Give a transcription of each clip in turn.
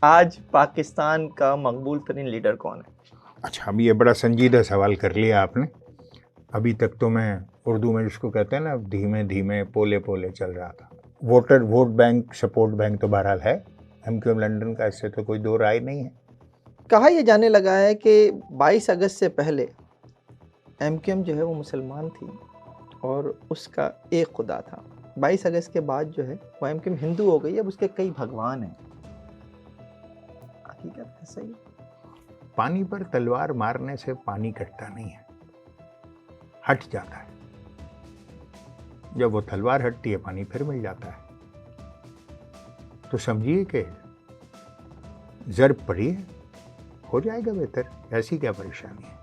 आज पाकिस्तान का मकबूल तरीन लीडर कौन है? अच्छा, अभी ये बड़ा संजीदा सवाल कर लिया आपने। अभी तक तो मैं उर्दू में जिसको कहते हैं ना, धीमे धीमे पोले पोले चल रहा था। वोट बैंक, सपोर्ट बैंक तो बहरहाल है एमक्यूएम लंदन का, इससे तो कोई दो राय नहीं है। कहा यह जाने लगा है कि 22 अगस्त से पहले एमक्यूएम जो है वो मुसलमान थी और उसका एक खुदा था। 22 अगस्त के बाद जो है वो एमक्यूएम हिंदू हो गई, अब उसके कई भगवान हैं। हकीकत है सही। पानी पर तलवार मारने से पानी कटता नहीं है, हट जाता है। जब वो तलवार हटती है पानी फिर मिल जाता है। तो समझिए कि जर पड़ी है, हो जाएगा बेहतर, ऐसी क्या परेशानी है।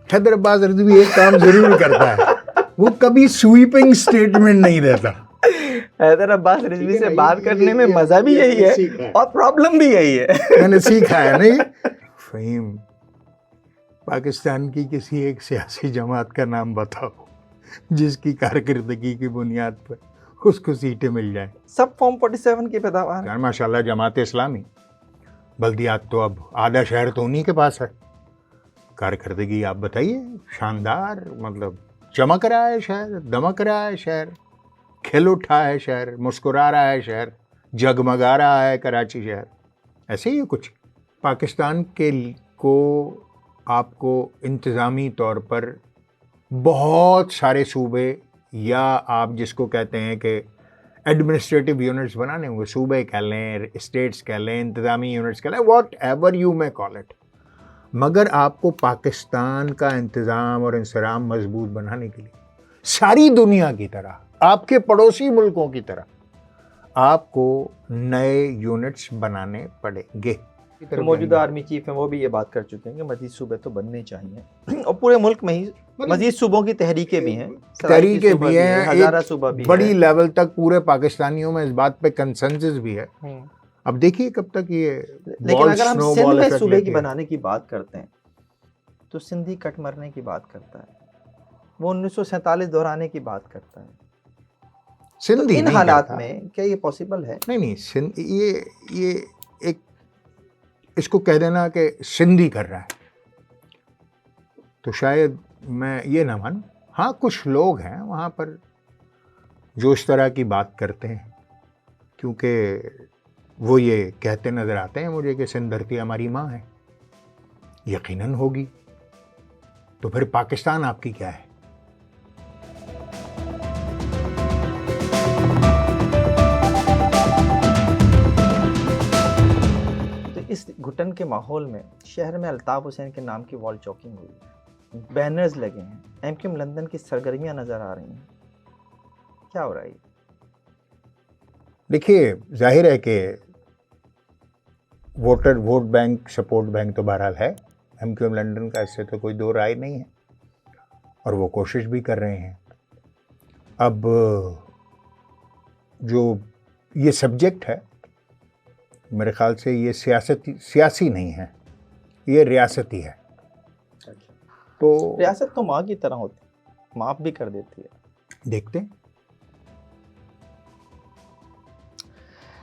हैदर अब्बास रिजवी एक काम जरूर करता है, वो कभी स्वीपिंग स्टेटमेंट नहीं देता। हैदर अब्बास रिजवी से बात करने में मजा भी यही है और प्रॉब्लम भी यही है। मैंने सीखा है नहीं। फहीम, पाकिस्तान की किसी एक सियासी जमात का नाम बताओ जिसकी कारकर्दगी की बुनियाद पर उसको सीटें मिल जाए। सब फॉर्म 47 की पैदावार है। माशाल्लाह जमात इस्लामी, बल्दियात तो अब आधा शहर तो उन्हीं के पास है। कारकर्दगी आप बताइए, शानदार, मतलब चमक रहा है शहर, दमक रहा है शहर, खिल उठा है शहर, मुस्कुरा रहा है शहर, जगमगा रहा है कराची शहर। ऐसे ही कुछ पाकिस्तान के को आपको इंतज़ामी तौर पर बहुत सारे सूबे, या आप जिसको कहते हैं कि एडमिनिस्ट्रेटिव यूनिट्स बनाने होंगे, सूबे कह लें, स्टेट्स कह लें, इंतज़ामी यूनिट्स कह लें, what ever you may call it. मगर आपको पाकिस्तान का इंतज़ाम और इंसराम मजबूत बनाने के लिए सारी दुनिया की तरह, आपके पड़ोसी मुल्कों की तरह आपको नए यूनिट्स बनाने पड़ेंगे। तो मौजूदा आर्मी चीफ हैं वो भी ये बात कर चुके हैं कि मजीद सूबे तो बनने चाहिए और पूरे मुल्क में ही मजीद सूबों की तहरीकें भी हैं, तहरीकें भी हैं, हजारा सूबा भी बड़ी है। लेवल तक पूरे पाकिस्तानियों में इस बात पे कंसेंसस भी है। अब देखिए कब तक ये, लेकिन अगर हम सिंध में सूबे की बनाने की बात करते हैं तो सिंधी कट मरने की बात करता है, वो 1947 दोहराने की बात करता है। सिंधी तो इन हालात में क्या ये पॉसिबल है? नहीं, सिंध ये एक, इसको कह देना कि सिंधी कर रहा है तो शायद मैं ये ना मानूं। हाँ, कुछ लोग हैं वहाँ पर जो इस तरह की बात करते हैं, क्योंकि वो ये कहते नज़र आते हैं मुझे कि सिंध धरती हमारी माँ है। यकीनन होगी, तो फिर पाकिस्तान आपकी क्या है? तो इस घुटन के माहौल में शहर में अल्ताफ हुसैन के नाम की वॉल चॉकिंग हुई है, बैनर्स लगे हैं, एमक्यूएम लंदन की सरगर्मियां नजर आ रही हैं। क्या हो रहा है? देखिए, जाहिर है कि वोट बैंक, सपोर्ट बैंक तो बहरहाल है एमक्यूएम लंदन का, इससे तो कोई दो राय नहीं है, और वो कोशिश भी कर रहे हैं। अब जो ये सब्जेक्ट है, मेरे ख्याल से ये सियासी नहीं है, ये रियासती है। तो रियासत तो माँ की तरह होती है, माफ भी कर देती है। देखते हैं।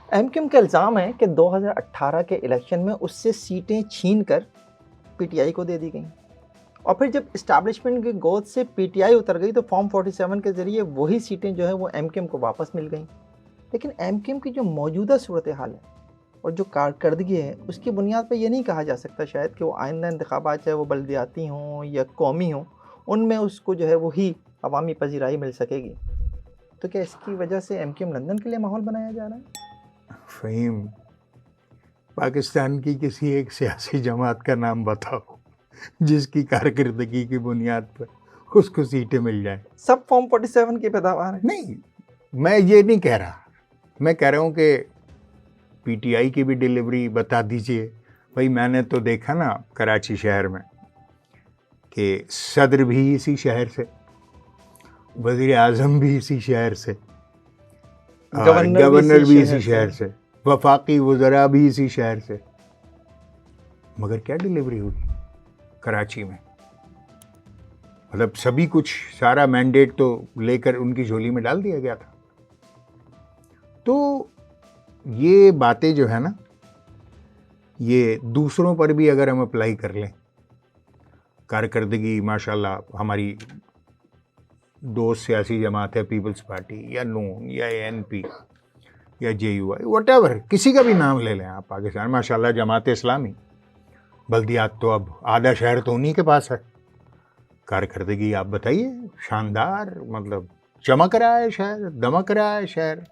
एमक्यूएम का इल्ज़ाम है कि 2018 के इलेक्शन में उससे सीटें छीनकर पीटीआई को दे दी गई, और फिर जब इस्टेब्लिशमेंट की गोद से पीटीआई उतर गई तो फॉर्म 47 के जरिए वही सीटें जो है वो एमक्यूएम को वापस मिल गई। लेकिन एमक्यूएम की जो मौजूदा सूरत हाल है और जो कारकर्दगी है, उसकी बुनियाद पर यह नहीं कहा जा सकता शायद कि वो आइंदा इंतखाबात, चाहे वो बल्दियाती हों या कौमी हों, उनमें उसको जो है वही अवामी पजीराई मिल सकेगी। तो क्या इसकी वजह से एमक्यूएम लंदन के लिए माहौल बनाया जा रहा है? फहीम, पाकिस्तान की किसी एक सियासी जमात का नाम बताओ जिसकी कारकर्दगी की बुनियाद पर उसको सीटें मिल जाए। सब फॉर्म 47 की पैदावार है। नहीं, मैं ये नहीं कह रहा, मैं कह रहा हूँ कि पीटीआई की भी डिलीवरी बता दीजिए। भाई, मैंने तो देखा ना कराची शहर में कि सदर भी इसी शहर से, वज़ीर आज़म भी इसी शहर से, गवर्नर भी इसी शहर से, वफाकी वज़रा भी इसी शहर से, मगर क्या डिलीवरी हुई कराची में? मतलब सभी कुछ, सारा मैंडेट तो लेकर उनकी झोली में डाल दिया गया था। तो ये बातें जो है ना, ये दूसरों पर भी अगर हम अप्लाई कर लें, कारकर्दगी माशाल्लाह हमारी दोस्त सियासी जमात है, पीपल्स पार्टी या नून या एएनपी या जेयूआई, व्हाटएवर, किसी का भी नाम ले लें आप, पाकिस्तान माशाल्लाह जमात इस्लामी, बल्दियात तो अब आधा शहर तो उन्हीं के पास है। कारकर्दगी आप बताइए, शानदार, मतलब चमक रहा है शहर, दमक रहा है शहर,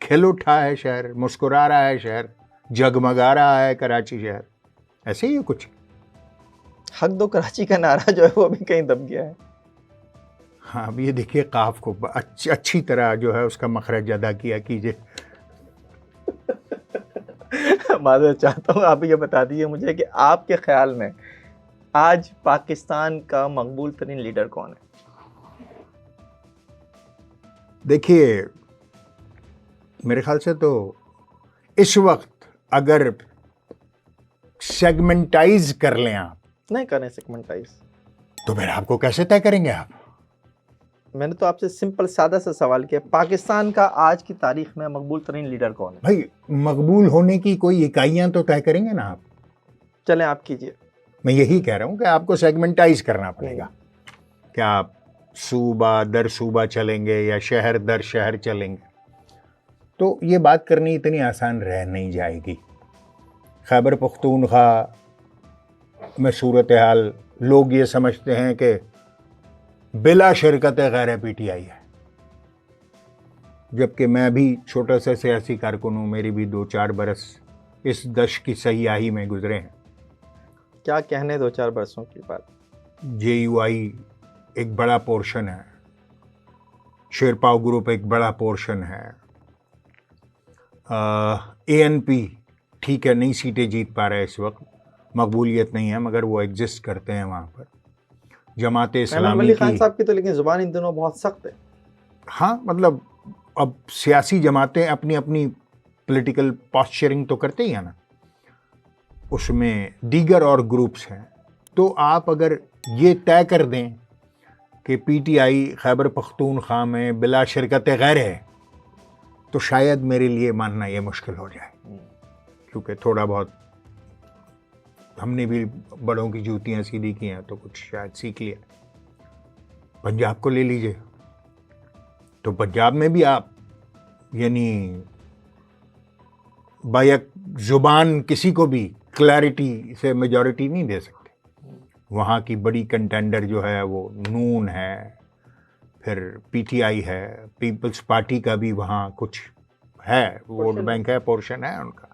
खिल उठा है शहर, मुस्कुरा रहा है शहर, जगमगा रहा है कराची शहर, ऐसे ही है कुछ। हक दो कराची का नारा जो है वो भी कहीं दब गया है। हाँ, अब ये देखिए काफ को अच्छी तरह जो है उसका मखरज अदा किया कीजिए। माजरत चाहता हूँ, आप ये बता दीजिए मुझे कि आपके ख्याल में आज पाकिस्तान का मकबूल तरीन लीडर कौन है? देखिए मेरे ख्याल से तो इस वक्त अगर सेगमेंटाइज कर लें आप, नहीं करें सेगमेंटाइज, तो फिर आपको कैसे तय करेंगे आप? मैंने तो आपसे सिंपल सादा सा सवाल किया, पाकिस्तान का आज की तारीख में मकबूल तरीन लीडर कौन है? भाई मकबूल होने की कोई इकाइयां तो तय करेंगे ना आप। चलें आप कीजिए। मैं यही कह रहा हूं कि आपको सेगमेंटाइज करना पड़ेगा। क्या आप सूबा दर सूबा चलेंगे या शहर दर शहर चलेंगे? तो ये बात करनी इतनी आसान रह नहीं जाएगी। खैबर पख्तूनख्वा में सूरत हाल लोग ये समझते हैं कि बिला शिरकत गैर पीटीआई है, जबकि मैं भी छोटा सा सियासी कारकुन हूँ, मेरी भी 2-4 बरस इस दश की सयाही में गुजरे हैं। क्या कहने 2-4 बरसों की बात। जेयूआई एक बड़ा पोर्शन है, शेरपाव ग्रुप एक बड़ा पोर्शन है, एएनपी ठीक है नहीं सीटें जीत पा रहे हैं इस वक्त, मकबूलियत नहीं है, मगर वो एग्जिस्ट करते हैं वहाँ पर। जमात इस्लामी अली खान साहब की तो लेकिन जुबान इन दिनों बहुत सख्त है। हाँ, मतलब अब सियासी जमातें अपनी अपनी पॉलिटिकल पॉस्चरिंग तो करते ही हैं ना, उसमें दीगर और ग्रुप्स हैं। तो आप अगर ये तय कर दें कि पीटीआई खैबर पख्तूनख्वा में बिला शिरकत गैर है, तो शायद मेरे लिए मानना ये मुश्किल हो जाए, क्योंकि थोड़ा बहुत हमने भी बड़ों की जूतियां सीधी की हैं तो कुछ शायद सीख लिया। पंजाब को ले लीजिए, तो पंजाब में भी आप यानी बायक जुबान किसी को भी क्लैरिटी से मेजॉरिटी नहीं दे सकते। वहाँ की बड़ी कंटेंडर जो है वो नून है, फिर पीटीआई है, पीपल्स पार्टी का भी वहाँ कुछ है, वोट बैंक है, पोर्शन है उनका,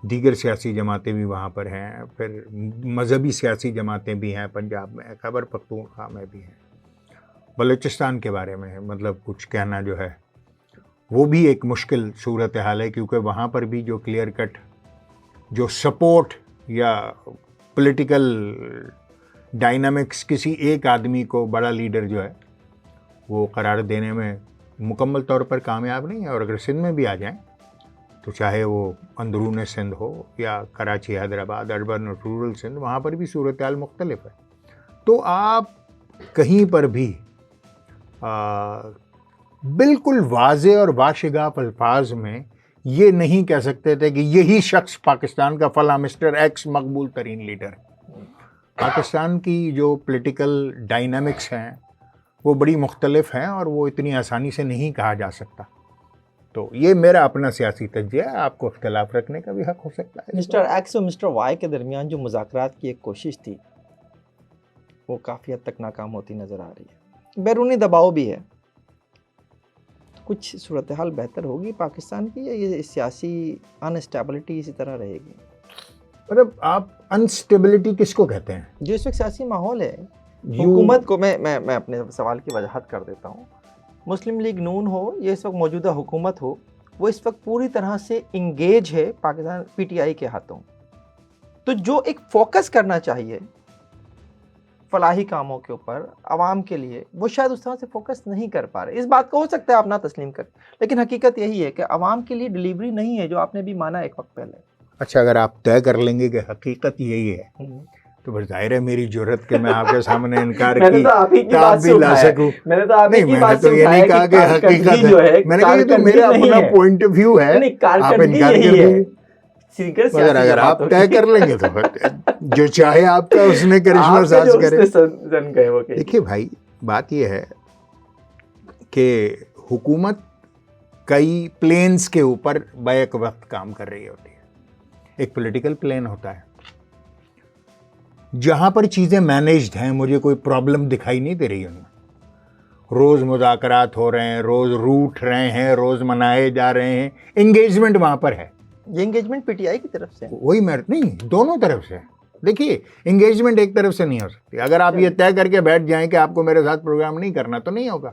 दीगर सियासी जमातें भी वहाँ पर हैं, फिर मजहबी सियासी जमातें भी हैं पंजाब में, खैबर पख्तूनख्वा में भी हैं। बलूचिस्तान के बारे में मतलब कुछ कहना जो है वो भी एक मुश्किल सूरत हाल है, क्योंकि वहाँ पर भी जो क्लियर कट जो सपोर्ट या पॉलिटिकल डायनामिक्स किसी एक आदमी को बड़ा लीडर जो है वो करार देने में मुकम्मल तौर पर कामयाब नहीं है। और अगर सिंध में भी आ जाएं तो चाहे वो अंदरून सिंध हो या कराची, हैदराबाद, अर्बन और रूरल सिंध, वहाँ पर भी सूरत हाल मुख्तलिफ है। तो आप कहीं पर भी बिल्कुल वाज़े और बाशिगाफ अल्फाज में ये नहीं कह सकते थे कि यही शख्स पाकिस्तान का फला मिस्टर एक्स मकबूल तरीन लीडर है। पाकिस्तान की जो पॉलिटिकल डायनामिक्स हैं वो बड़ी मुख्तलिफ हैं और वो इतनी आसानी से नहीं कहा जा सकता। तो ये मेरा अपना सियासी तज्जिया है, आपको इख्तिलाफ रखने का भी हक हो सकता है। मिस्टर एक्स और मिस्टर वाई के दरमियान जो मुज़ाकरात की एक कोशिश थी वो काफ़ी हद तक नाकाम होती नज़र आ रही है। बैरूनी दबाव भी है। कुछ सूरत हाल बेहतर होगी पाकिस्तान की, या ये सियासी अनस्टेबिलिटी इसी तरह रहेगी? मतलब आप अनस्टेबिलिटी किसको कहते हैं? जो इस वक्त सियासी माहौल है, हुकूमत को मैं अपने सवाल की वजाहत कर देता हूँ। मुस्लिम लीग नून हो, ये इस वक्त मौजूदा हुकूमत हो, वो इस वक्त पूरी तरह से इंगेज है पाकिस्तान पीटीआई के हाथों। तो जो एक फोकस करना चाहिए फलाही कामों के ऊपर आवाम के लिए, वो शायद उस तरह से फोकस नहीं कर पा रहे। इस बात को हो सकता है आप ना तस्लीम करें, लेकिन हकीकत यही है कि आवाम के लिए डिलीवरी नहीं है, जो आपने भी माना एक वक्त पहले। अच्छा, अगर आप तय कर लेंगे कि हकीकत यही है तो फिर जाहिर है मेरी जरूरत के मैं आपके सामने इनकार की ताब भी ला सकूं। मैंने तो आपकी मैंने बात तो ये नहीं कहा कि हकीकत है, मैंने कहा ये तो मेरा अपना पॉइंट ऑफ व्यू है, आप इनकार कर दीजिए। सीकर मगर अगर आप तय कर लेंगे तो फिर जो चाहे आपका उसने करिश्मा साज करे। जन गए वो देखिए भाई, बात यह है कि हुकूमत कई प्लेन्स के ऊपर बैक वक्त काम कर रही होती है। एक पॉलिटिकल प्लेन होता है जहां पर चीजें मैनेज्ड हैं, मुझे कोई प्रॉब्लम दिखाई नहीं दे रही उनमें। रोज मुज़ाकरात हो रहे हैं, रोज रूठ रहे हैं, रोज मनाए जा रहे हैं, एंगेजमेंट वहां पर है। ये एंगेजमेंट पीटीआई की तरफ से वही मेरिट नहीं, दोनों तरफ से। देखिए, एंगेजमेंट एक तरफ से नहीं हो सकती। अगर आप ये तय करके बैठ जाएं कि आपको मेरे साथ प्रोग्राम नहीं करना तो नहीं होगा,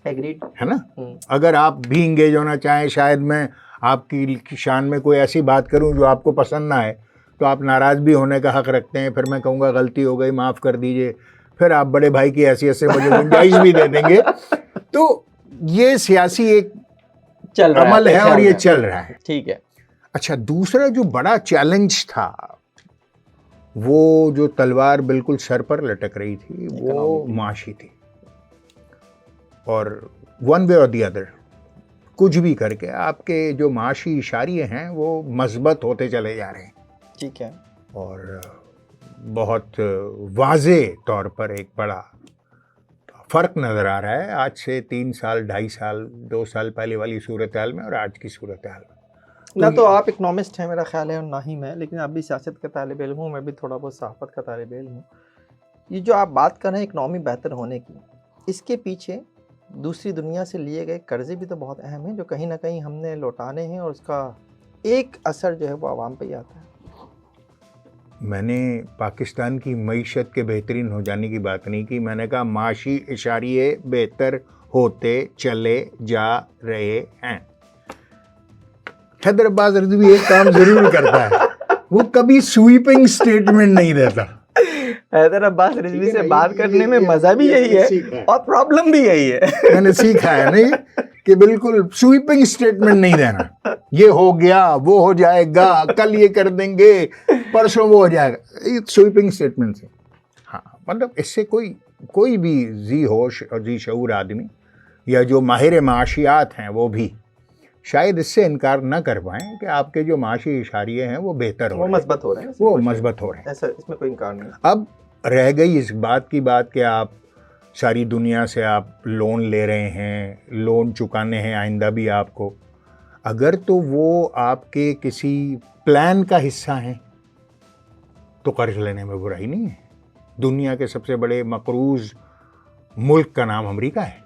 एग्रीड है ना। अगर आप भी इंगेज होना चाहें, शायद मैं आपकी शान में कोई ऐसी बात करूं जो आपको पसंद ना आए, तो आप नाराज भी होने का हक रखते हैं। फिर मैं कहूँगा गलती हो गई, माफ़ कर दीजिए, फिर आप बड़े भाई की हैसियत से मुझे गुंजाइश भी दे देंगे। तो ये सियासी एक चल रहा अमल है और ये चल रहा है। ठीक है। अच्छा, दूसरा जो बड़ा चैलेंज था, वो जो तलवार बिल्कुल सर पर लटक रही थी, वो माशी थी। और वन वे और दी अदर, कुछ भी करके आपके जो माशी इशारे हैं वो मजबूत होते चले जा रहे हैं। ठीक है। और बहुत वाज़े तौर पर एक बड़ा फ़र्क नज़र आ रहा है आज से 3 साल, 2.5 साल, 2 साल पहले वाली सूरत हाल में और आज की सूरत हाल में। ना तो आप इकोनॉमिस्ट हैं मेरा ख्याल है, और ना ही मैं, लेकिन आप भी सियासत का तालिब इल्म हूँ, मैं भी थोड़ा बहुत सहाफ़त का तालिब इल्म हूँ। ये जो आप बात कर रहे हैं इकनॉमी बेहतर होने की, इसके पीछे दूसरी दुनिया से लिए गए कर्जे भी तो बहुत अहम हैं, जो कहीं ना कहीं हमने लौटाने हैं, और उसका एक असर जो है वो आवाम पे ही आता है। मैंने पाकिस्तान की मईशत के बेहतरीन हो जाने की बात नहीं की, मैंने कहा माशी इशारिये बेहतर होते चले जा रहे हैं। हैदर अब्बास रिजवी एक काम जरूर करता है, वो कभी स्वीपिंग स्टेटमेंट नहीं देता। हैदर अब्बास रिजवी से बात करने में मजा भी यही है और प्रॉब्लम भी यही है। मैंने सीखा है नहीं कि बिल्कुल स्वीपिंग स्टेटमेंट नहीं देना, ये हो गया, वो हो जाएगा, कल ये कर देंगे, परसों वो हो जाएगा, स्वीपिंग स्टेटमेंट से। हाँ, मतलब इससे कोई भी जी होश और जी शऊर आदमी या जो माहिर माशियात हैं वो भी शायद इससे इनकार न कर पाएं कि आपके जो माशी इशारिये हैं वो बेहतर हो, वो मजबूत हो रहे हैं, वो मजबूत हो रहे हैं, ऐसा इसमें कोई इनकार नहीं। अब रह गई इस बात की बात कि आप सारी दुनिया से आप लोन ले रहे हैं, लोन चुकाने हैं आइंदा भी आपको, अगर तो वो आपके किसी प्लान का हिस्सा हैं तो कर्ज लेने में बुराई नहीं है। दुनिया के सबसे बड़े मकरूज मुल्क का नाम अमेरिका है,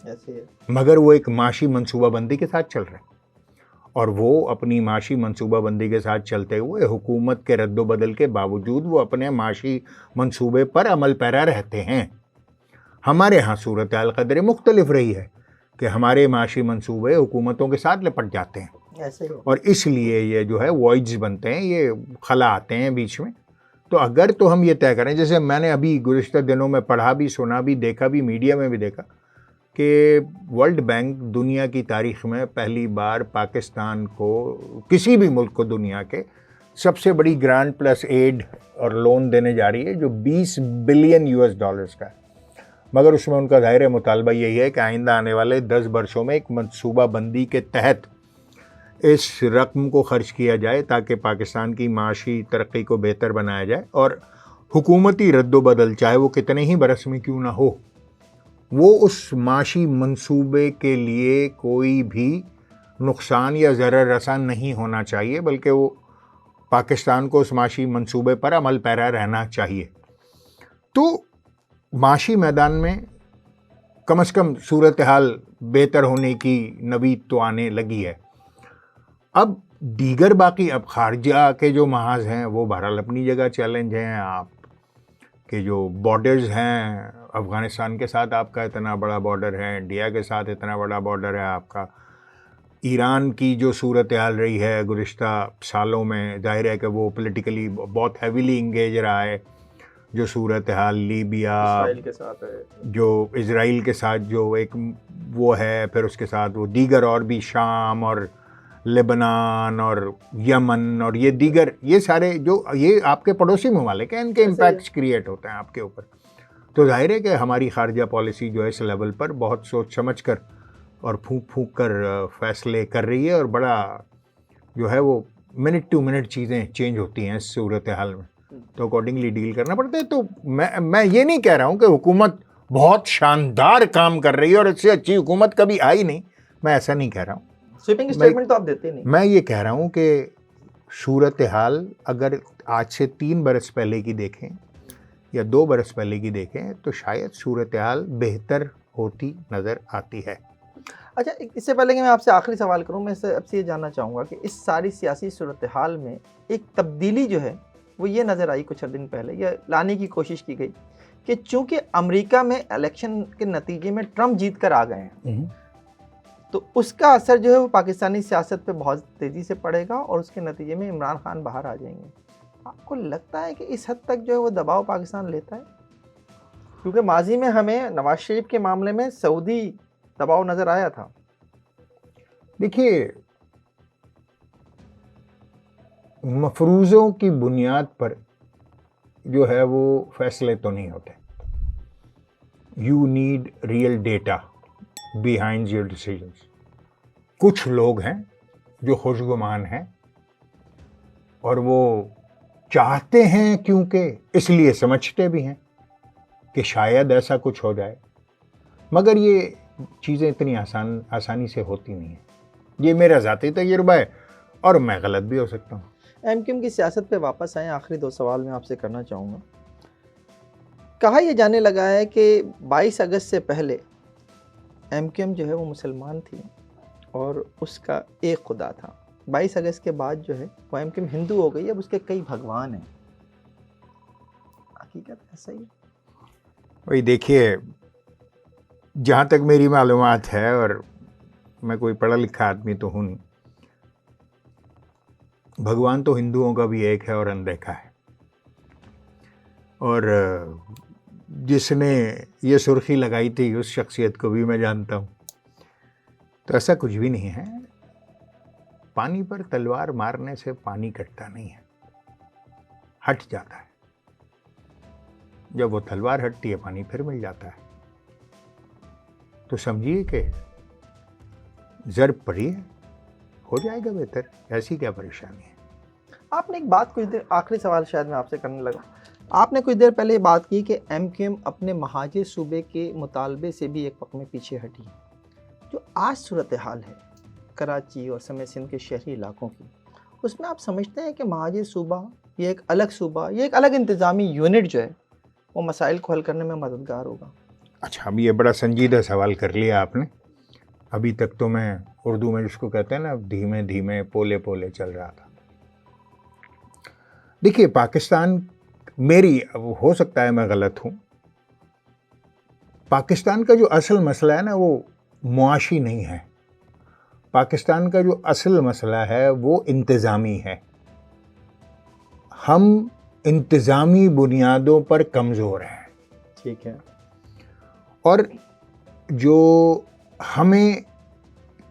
ऐसे है। मगर वो एक माशी मंसूबाबंदी के साथ चल रहे हैं, और वो अपनी माशी मंसूबाबंदी के साथ चलते हुए हुकूमत के रद्दोबदल के बावजूद वो अपने माशी मंसूबे पर अमल पैरा रहते हैं। हमारे यहाँ सूरत हाल कदरे मुख्तलिफ रही है कि हमारे माशी मंसूबे हुकूमतों के साथ लिपट जाते हैं, ऐसे ही। और इसलिए ये जो है वॉइड्स बनते हैं, ये खला आते हैं बीच में। तो अगर तो हम ये तय करें, जैसे मैंने अभी गुज़िश्ता दिनों में पढ़ा भी, सुना भी, देखा भी, मीडिया में भी देखा कि वर्ल्ड बैंक दुनिया की तारीख में पहली बार पाकिस्तान को, किसी भी मुल्क को दुनिया के, सबसे बड़ी ग्रांट प्लस एड और लोन देने जा रही है जो 20 बिलियन US डॉलर्स का है। मगर उसमें उनका ज़ाहिर मुतालबा यही है कि आइंदा आने वाले 10 वर्षों में एक मनसूबाबंदी के तहत इस रकम को खर्च किया जाए ताकि पाकिस्तान की माशी तरक्की को बेहतर बनाया जाए, और हुकूमती रद्दोबदल चाहे वो कितने ही बरस में क्यों ना हो, वो उस माशी मंसूबे के लिए कोई भी नुकसान या ज़रर रसा नहीं होना चाहिए, बल्कि वो पाकिस्तान को उस माशी मंसूबे पर अमल पैरा रहना चाहिए। तो माशी मैदान में कम से कम सूरत हाल बेहतर होने की नवीद तो आने लगी है। अब दीगर बाकी, अब खारजा के जो महाज हैं वो बहरहाल अपनी जगह चैलेंज हैं। आप के जो बॉर्डर्स हैं, अफ़गानिस्तान के साथ आपका इतना बड़ा बॉर्डर है, इंडिया के साथ इतना बड़ा बॉर्डर है आपका, ईरान की जो सूरत हाल रही है गुज़िश्ता सालों में, जाहिर है कि वो पॉलिटिकली बहुत हैवीली इंगेज रहा है। जो सूरत हाल लीबिया इस्राइल के साथ है, जो इज़राइल के साथ जो एक वो है, फिर उसके साथ वो दीगर और भी शाम और लेबनान और यमन और ये दीगर, ये सारे जो ये आपके पड़ोसी ममालिक हैं, इनके इम्पैक्ट्स क्रिएट होते हैं आपके ऊपर। तो जाहिर है कि हमारी खारजा पॉलिसी जो है इस लेवल पर बहुत सोच समझ कर और फूंक फूंक कर फैसले कर रही है, और बड़ा जो है वो मिनट टू मिनट चीज़ें चेंज होती हैं इस सूरत हाल में, तो अकॉर्डिंगली डील करना पड़ता है। तो मैं ये नहीं कह रहा हूँ कि हुकूमत बहुत शानदार काम कर रही है और इससे अच्छी हुकूमत कभी आई नहीं, मैं ऐसा नहीं कह रहा हूँ। स्वीपिंग स्टेटमेंट तो आप देते नहीं। मैं ये कह रहा हूँ कि सूरत हाल अगर आज से 3 बरस पहले की देखें या 2 बरस पहले की देखें तो शायद सूरत हाल बेहतर होती नज़र आती है। अच्छा, इससे पहले कि मैं आपसे आखिरी सवाल करूं, मैं आपसे ये जानना चाहूँगा कि इस सारी सियासी सूरत हाल में एक तब्दीली जो है वो ये नज़र आई कुछ दिन पहले, या लाने की कोशिश की गई कि चूंकि अमेरिका में इलेक्शन के नतीजे में ट्रंप जीत कर आ गए हैं, तो उसका असर जो है वो पाकिस्तानी सियासत पे बहुत तेज़ी से पड़ेगा और उसके नतीजे में इमरान खान बाहर आ जाएंगे। आपको लगता है कि इस हद तक जो है वो दबाव पाकिस्तान लेता है? क्योंकि माजी में हमें नवाज शरीफ के मामले में सऊदी दबाव नज़र आया था। देखिए, मफरूज़ों की बुनियाद पर जो है वो फैसले तो नहीं होते। You need real data behind your decisions. कुछ लोग हैं जो खुशगुमान हैं और वो चाहते हैं, क्योंकि इसलिए समझते भी हैं कि शायद ऐसा कुछ हो जाए, मगर ये चीज़ें इतनी आसानी से होती नहीं हैं। ये मेरा ज़ाती तजुर्बा है और मैं गलत भी हो सकता हूँ। एमक्यूएम की सियासत पे वापस आए, आखिरी 2 सवाल मैं आपसे करना चाहूँगा। कहा यह जाने लगा है कि 22 अगस्त से पहले एमक्यूएम जो है वो मुसलमान थी और उसका एक खुदा था। 22 अगस्त के बाद जो है वो एमक्यूएम हिंदू हो गई, अब उसके कई भगवान हैं। हकीकत ऐसा ही? वही देखिए, जहाँ तक मेरी मालूमात है, और मैं कोई पढ़ा लिखा आदमी तो हूँ नहीं, भगवान तो हिंदुओं का भी एक है और अनदेखा है। और जिसने ये सुर्खी लगाई थी उस शख्सियत को भी मैं जानता हूँ। तो ऐसा कुछ भी नहीं है। पानी पर तलवार मारने से पानी कटता नहीं है, हट जाता है। जब वो तलवार हटती है पानी फिर मिल जाता है। तो समझिए कि ज़र्ब पड़ी है, हो जाएगा बेहतर, ऐसी क्या परेशानी है। आपने एक बात कुछ देर, आखिरी सवाल शायद मैं आपसे करने लगा, आपने कुछ देर पहले बात की कि एमक्यूएम अपने महाजे सूबे के मुतालबे से भी एक वक्त में पीछे हटी। जो आज सूरत हाल है कराची और समय सिंध के शहरी इलाकों की, उसमें आप समझते हैं कि महाजे सूबा, ये एक अलग सूबा, ये एक अलग इंतज़ामी यूनिट जो है वो मसाइल को हल करने में मददगार होगा? अच्छा, अभी ये बड़ा संजीदा सवाल कर लिया आपने। अभी तक तो मैं उर्दू में जिसको कहते हैं ना, धीमे धीमे पोले पोले चल रहा था। देखिए, पाकिस्तान, मेरी, हो सकता है मैं गलत हूँ, पाकिस्तान का जो असल मसला है ना वो मुआशी नहीं है। पाकिस्तान का जो असल मसला है वो इंतज़ामी है। हम इंतज़ामी बुनियादों पर कमज़ोर हैं। ठीक है। और जो हमें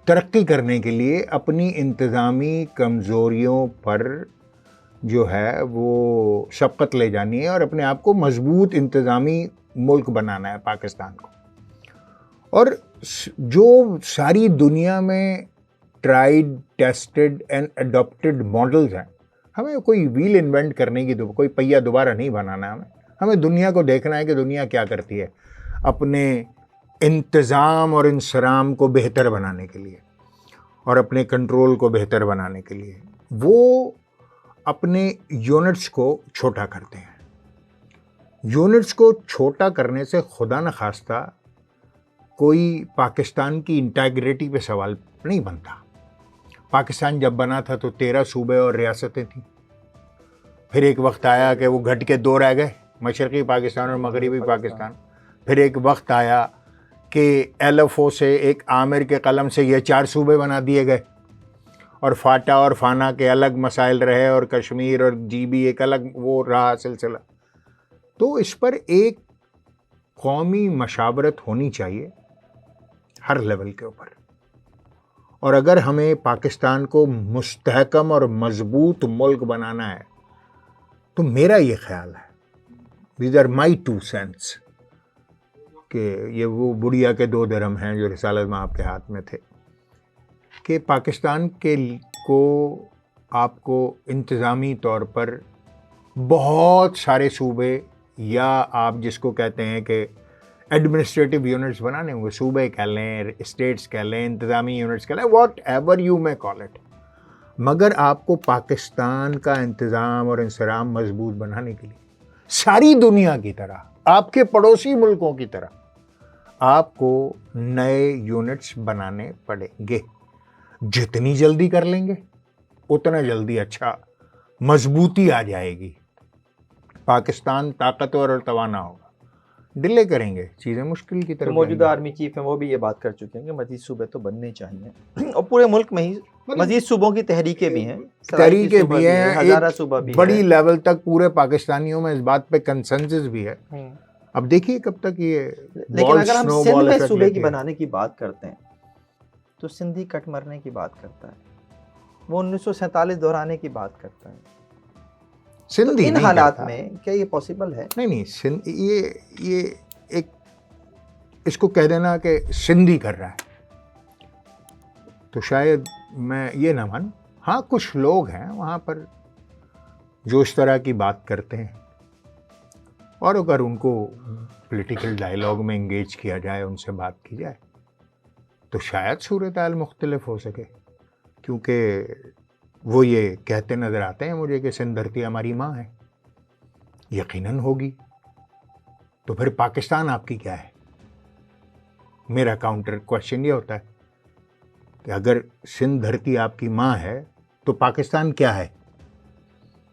तरक्की करने के लिए अपनी इंतज़ामी कमज़ोरियों पर जो है वो शफ़क़त ले जानी है और अपने आप को मज़बूत इंतज़ामी मुल्क बनाना है पाकिस्तान को। और जो सारी दुनिया में tried, tested and adopted models हैं, हमें कोई व्हील इन्वेंट करने की, कोई पहिया दोबारा नहीं बनाना है। हमें दुनिया को देखना है कि दुनिया क्या करती है अपने इंतज़ाम और इंसराम को बेहतर बनाने के लिए और अपने कंट्रोल को बेहतर बनाने के लिए। वो अपने यूनिट्स को छोटा करते हैं। यूनिट्स को छोटा करने से खुदा न खास्ता कोई पाकिस्तान की इंटीग्रिटी पे सवाल नहीं बनता। पाकिस्तान जब बना था तो 13 सूबे और रियासतें थीं। फिर एक वक्त आया कि वो घट के 2 रह गए, मशरक़ी पाकिस्तान और मगरबी पाकिस्तान। फिर एक वक्त आया कि LFO से, एक आमिर के कलम से ये 4 सूबे बना दिए गए और फाटा और फाना के अलग मसाइल रहे और कश्मीर और GB एक अलग वो रहा सिलसिला। तो इस पर एक कौमी मशावरत होनी चाहिए हर लेवल के ऊपर। और अगर हमें पाकिस्तान को मुस्तहकम और मजबूत मुल्क बनाना है तो मेरा ये ख्याल है, दीज आर माई 2 सेंट्स, कि ये वो बुढ़िया के 2 दिरहम हैं जो रिसालत में आपके हाथ में थे, कि पाकिस्तान के को आपको इंतज़ामी तौर पर बहुत सारे सूबे या आप जिसको कहते हैं कि एडमिनिस्ट्रेटिव यूनिट्स बनाने होंगे, सूबे कह लें, स्टेट्स कह लें, इंतज़ामी यूनिट्स कह लें, what ever you may call it, मगर आपको पाकिस्तान का इंतज़ाम और इंसराम मजबूत बनाने के लिए सारी दुनिया की तरह, आपके पड़ोसी मुल्कों की तरह आपको नए यूनिट्स बनाने पड़ेंगे। जितनी जल्दी कर लेंगे उतना जल्दी अच्छा मजबूती आ जाएगी, पाकिस्तान ताकतवर और तवाना होगा। डिले करेंगे चीज़ें मुश्किल की तो तरफ मौजूदा आर्मी चीफ हैं वो भी ये बात कर चुके हैं कि मजीद सूबे तो बनने चाहिए और पूरे मुल्क में ही मजीद सूबों की तहरीकें भी हैं, तहरीकें भी हैं, हजारा सूबा भी बड़ी है। लेवल तक पूरे पाकिस्तानियों में इस बात पे कंसेंसस भी है। अब देखिए कब तक ये लेकिन अगर हम सिंध में सूबे की बनाने की बात करते हैं तो सिंधी कट मरने की बात करता है, वो 1947 दोहराने की बात करता है। सिंधी तो इन हालात में क्या ये पॉसिबल है? नहीं, सिंध ये एक इसको कह देना कि सिंधी कर रहा है तो शायद मैं ये ना मानूं। हाँ, कुछ लोग हैं वहाँ पर जो इस तरह की बात करते हैं और अगर उनको पॉलिटिकल डायलॉग में इंगेज किया जाए, उनसे बात की जाए तो शायद सूरत हाल मुख्तलिफ हो सके, क्योंकि वो ये कहते नज़र आते हैं मुझे कि सिंध धरती हमारी माँ है। यकीनन होगी, तो फिर पाकिस्तान आपकी क्या है? मेरा काउंटर क्वेश्चन ये होता है कि अगर सिंध धरती आपकी माँ है तो पाकिस्तान क्या है?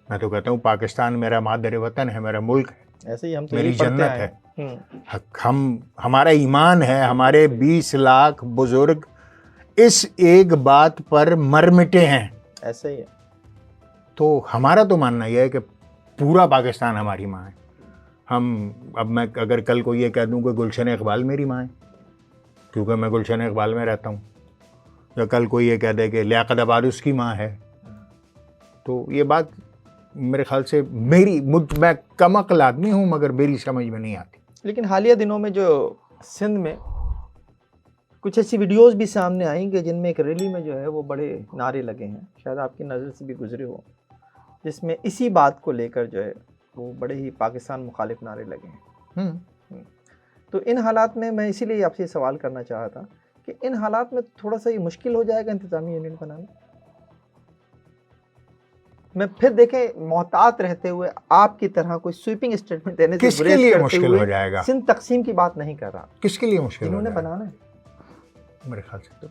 मैं तो कहता हूँ पाकिस्तान मेरा मादर वतन है, मेरा मुल्क है, ऐसे ही हम तो मेरी जन्नत है। हम हमारा ईमान है, हमारे 20 लाख बुजुर्ग इस एक बात पर मर मिटे हैं। ऐसे ही है। तो हमारा तो मानना यह है कि पूरा पाकिस्तान हमारी माँ है। अब मैं अगर कल को ये कह दूं कि गुलशन इकबाल मेरी माँ है क्योंकि मैं गुलशन इकबाल में रहता हूँ, या कल कोई ये कह दे कि लियाकत आबाद उसकी माँ है, तो ये बात मेरे ख्याल से मैं कम अक्ल आदमी हूँ मगर मेरी समझ में नहीं आती। लेकिन हालिया दिनों में जो सिंध में कुछ ऐसी वीडियोस भी सामने आई कि जिनमें एक रैली में जो है वो बड़े नारे लगे हैं, शायद आपकी नज़र से भी गुजरे हो, जिसमें इसी बात को लेकर जो है वो बड़े ही पाकिस्तान मुखालिफ नारे लगे हैं। तो इन हालात में मैं इसीलिए आपसे सवाल करना चाहा था कि इन हालात में थोड़ा सा ये मुश्किल हो जाएगा इंतज़ामी यूनियन बनाना। मैं फिर देखें मोहतात रहते हुए आपकी तरह कोई स्वीपिंग स्टेटमेंट देने से किसके लिए मुश्किल हो जाएगा? सिंध तकसीम की बात नहीं कर रहा, किसके लिए मुश्किल जिन्होंने बनाना है। मेरे ख्याल से तो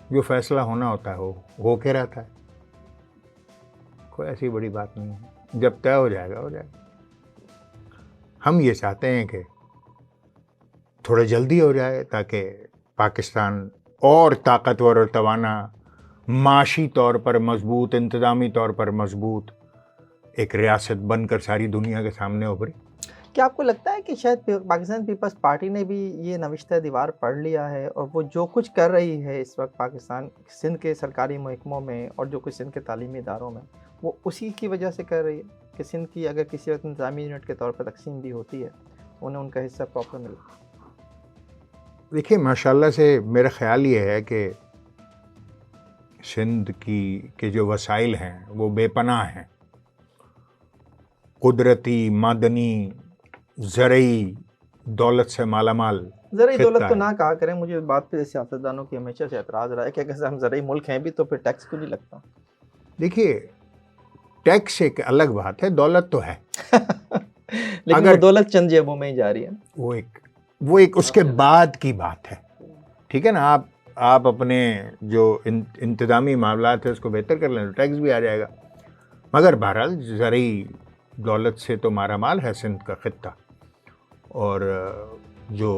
जो फैसला होना होता है वो हो के रहता है, कोई ऐसी बड़ी बात नहीं है। जब तय हो जाएगा हो जाएगा। हम ये चाहते हैं कि थोड़ा जल्दी हो जाए ताकि पाकिस्तान और ताकतवर और तवाना, माशी तौर पर मजबूत, इंतज़ामी तौर पर मजबूत एक रियासत बनकर सारी दुनिया के सामने उभरे। क्या आपको लगता है कि शायद पाकिस्तान पीपल्स पार्टी ने भी ये नविश्ता दीवार पढ़ लिया है और वो जो कुछ कर रही है इस वक्त पाकिस्तान सिंध के सरकारी महकमों में और जो कुछ सिंध के तालीमी इदारों में, वो उसी की वजह से कर रही है कि सिंध की अगर किसी वक्त इंतज़ामी यूनिट के तौर पर तकसीम भी होती है उन्हें उनका हिस्सा प्रॉपर मिले? देखिए, माशाल्लाह से मेरा ख्याल ये है कि सिंध के जो वसाइल हैं वो बेपनाह हैं। कुदरती, मादनी, ज़रई दौलत से मालामाल। ज़रई दौलत तो ना कहा करें, मुझे बात पे सियासतदानों की हमेशा से एतराज़ रहा है कि अगर हम ज़रई मुल्क हैं भी तो फिर टैक्स क्यों नहीं लगता? देखिए, टैक्स एक अलग बात है, दौलत तो है लेकिन अगर वो दौलत चंद जेबों में ही जा रही है। वो एक उसके बाद की बात है, ठीक है ना। आप अपने जो इंतज़ामी मामलात है उसको बेहतर कर लें तो टैक्स भी आ जाएगा, मगर बहरहाल ज़रई दौलत से तो मारा माल है सिंध का खित्ता, और जो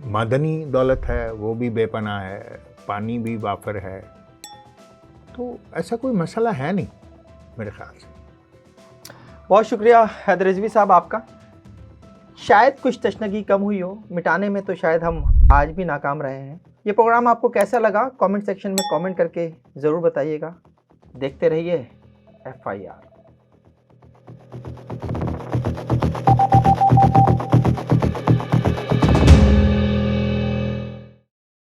मादनी दौलत है वो भी बेपनाह है, पानी भी वाफर है, तो ऐसा कोई मसला है नहीं मेरे ख्याल से। बहुत शुक्रिया हैदर रिजवी साहब आपका। शायद कुछ तशनगी कम हुई हो, मिटाने में तो शायद हम आज भी नाकाम रहे हैं। ये प्रोग्राम आपको कैसा लगा कमेंट सेक्शन में कमेंट करके ज़रूर बताइएगा। देखते रहिए FIR।